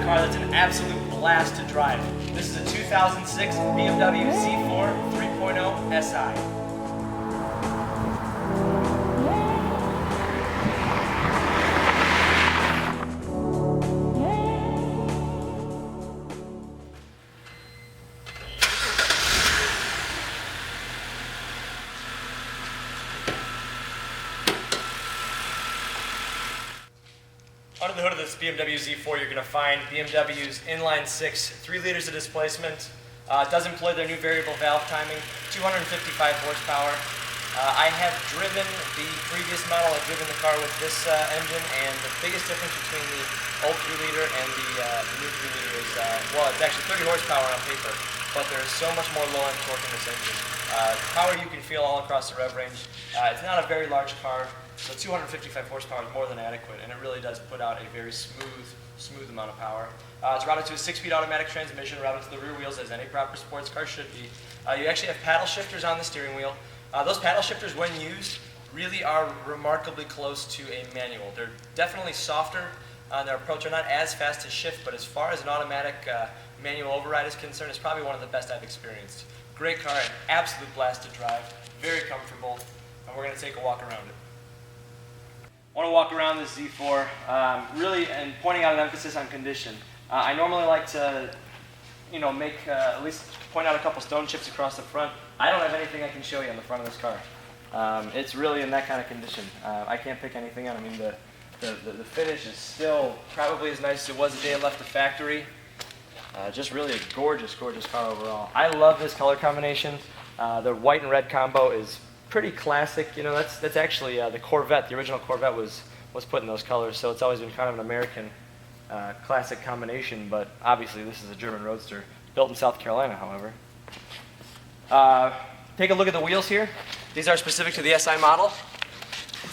car that's an absolute blast to drive. This is a 2006 BMW Z4 3.0 SI. Under the hood of this BMW Z4, you're going to find BMW's inline 6, 3 liters of displacement. It does employ their new variable valve timing, 255 horsepower. I have driven the previous model. I've driven the car with this engine, and the biggest difference between the old 3 liter and the new 3 liter is, well, it's actually 30 horsepower on paper, but there is so much more low-end torque in this engine. The power you can feel all across the rev range. It's not a very large car. So 255 horsepower is more than adequate, and it really does put out a very smooth amount of power. It's routed to a 6-speed automatic transmission, routed to the rear wheels as any proper sports car should be. You actually have paddle shifters on the steering wheel. Those paddle shifters, when used, really are remarkably close to a manual. They're definitely softer on their approach. They're not as fast to shift, but as far as an automatic manual override is concerned, it's probably one of the best I've experienced. Great car, an absolute blast to drive, very comfortable, and we're going to take a walk around it. I want to walk around this Z4, really, and pointing out an emphasis on condition. I normally like to, make at least point out a couple stone chips across the front. I don't have anything I can show you on the front of this car. It's really in that kind of condition. I can't pick anything out. I mean, the finish is still probably as nice as it was the day it left the factory. Just really a gorgeous, gorgeous car overall. I love this color combination. The white and red combo is pretty classic. That's actually the Corvette. The original Corvette was put in those colors, so it's always been kind of an American classic combination, but obviously this is a German roadster, built in South Carolina, however. Take a look at the wheels here. These are specific to the SI model.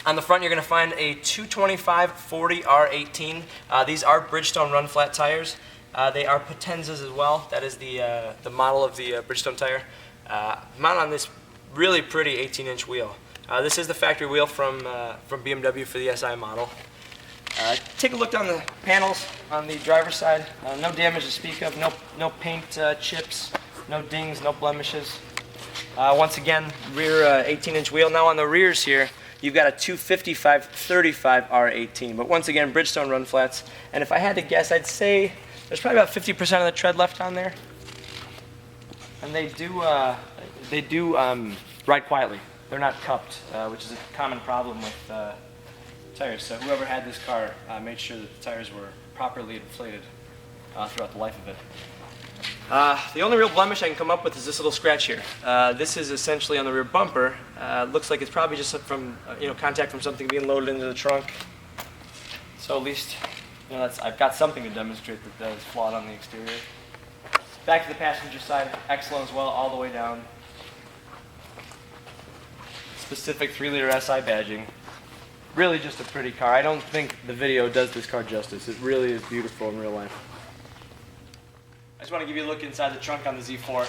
On the front, you're going to find a 225/40 R18. These are Bridgestone run flat tires. They are Potenzas as well. That is the model of the Bridgestone tire. Mounted on this really pretty 18-inch wheel. This is the factory wheel from BMW for the SI model. Take a look down the panels on the driver's side. No damage to speak of, no paint chips, no dings, no blemishes. Once again, rear 18-inch wheel. Now on the rears here, you've got a 255/35 R18, but once again, Bridgestone run flats. And if I had to guess, I'd say there's probably about 50% of the tread left on there. And they do ride quietly. They're not cupped, which is a common problem with tires. So whoever had this car made sure that the tires were properly inflated throughout the life of it. The only real blemish I can come up with is this little scratch here. This is essentially on the rear bumper. Looks like it's probably just from contact from something being loaded into the trunk. So at least I've got something to demonstrate that is flawed on the exterior. Back to the passenger side, excellent as well, all the way down. Specific 3-liter SI badging. Really just a pretty car. I don't think the video does this car justice. It really is beautiful in real life. I just want to give you a look inside the trunk on the Z4.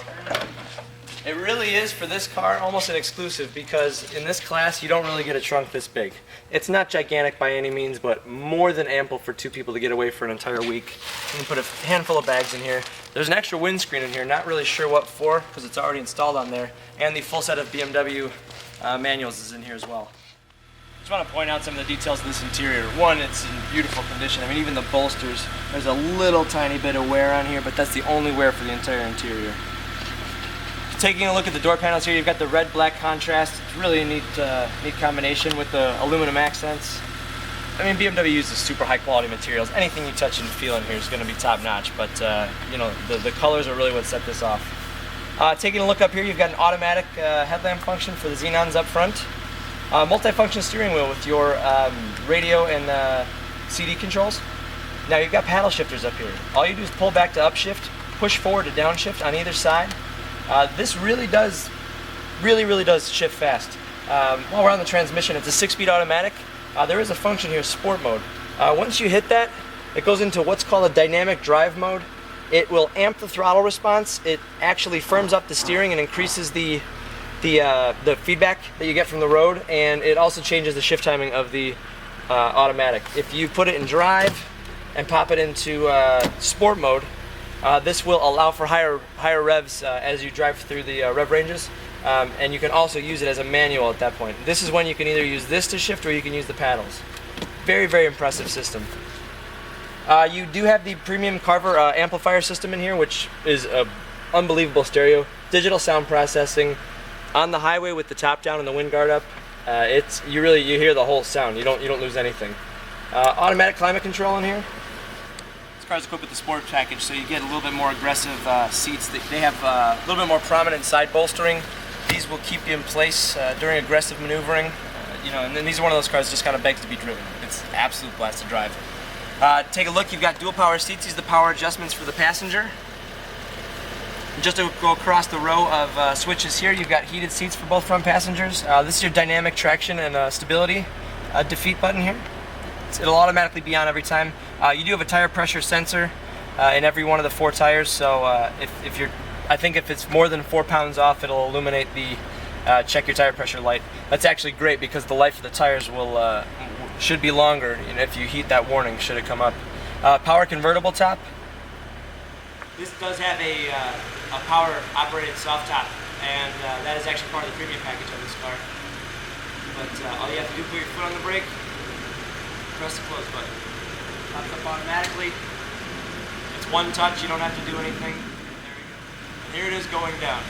It really is, for this car, almost an exclusive, because in this class you don't really get a trunk this big. It's not gigantic by any means, but more than ample for 2 people to get away for an entire week. You can put a handful of bags in here. There's an extra windscreen in here, not really sure what for, because it's already installed on there, and the full set of BMW manuals is in here as well. Just want to point out some of the details of this interior. One, it's in beautiful condition. I mean, even the bolsters, there's a little tiny bit of wear on here, but that's the only wear for the entire interior. Taking a look at the door panels here, you've got the red-black contrast. It's really a neat combination with the aluminum accents. I mean, BMW uses super high-quality materials. Anything you touch and feel in here is going to be top-notch, but the colors are really what set this off. Taking a look up here, you've got an automatic headlamp function for the xenons up front. Multifunction steering wheel with your radio and CD controls. Now you've got paddle shifters up here. All you do is pull back to upshift, push forward to downshift on either side. This really does shift fast. While we're on the transmission, it's a 6-speed automatic. There is a function here, sport mode. Once you hit that, it goes into what's called a dynamic drive mode. It will amp the throttle response. It actually firms up the steering and increases the feedback that you get from the road, and it also changes the shift timing of the automatic. If you put it in drive, and pop it into sport mode, this will allow for higher revs as you drive through the rev ranges, and you can also use it as a manual at that point. This is when you can either use this to shift or you can use the paddles. Very, very impressive system. You do have the premium Carver amplifier system in here, which is a unbelievable stereo. Digital sound processing on the highway with the top down and the wind guard up. You hear the whole sound. You don't lose anything. Automatic climate control in here. This car is equipped with the sport package, so you get a little bit more aggressive seats. They have a little bit more prominent side bolstering. These will keep you in place during aggressive maneuvering. And then these are one of those cars that just kind of begs to be driven. It's an absolute blast to drive. Take a look. You've got dual power seats. These are the power adjustments for the passenger. Just to go across the row of switches here, you've got heated seats for both front passengers. This is your dynamic traction and stability defeat button here. It'll automatically be on every time. You do have a tire pressure sensor in every one of the 4 tires, so I think if it's more than 4 pounds off, it'll illuminate the check your tire pressure light. That's actually great because the life of the tires should be longer if you heat that warning should it come up. Power convertible top. This does have a power operated soft top, and that is actually part of the premium package of this car. But all you have to do is put your foot on the brake, press the close button. Pops up automatically. It's one touch, you don't have to do anything. There we go. And here it is going down.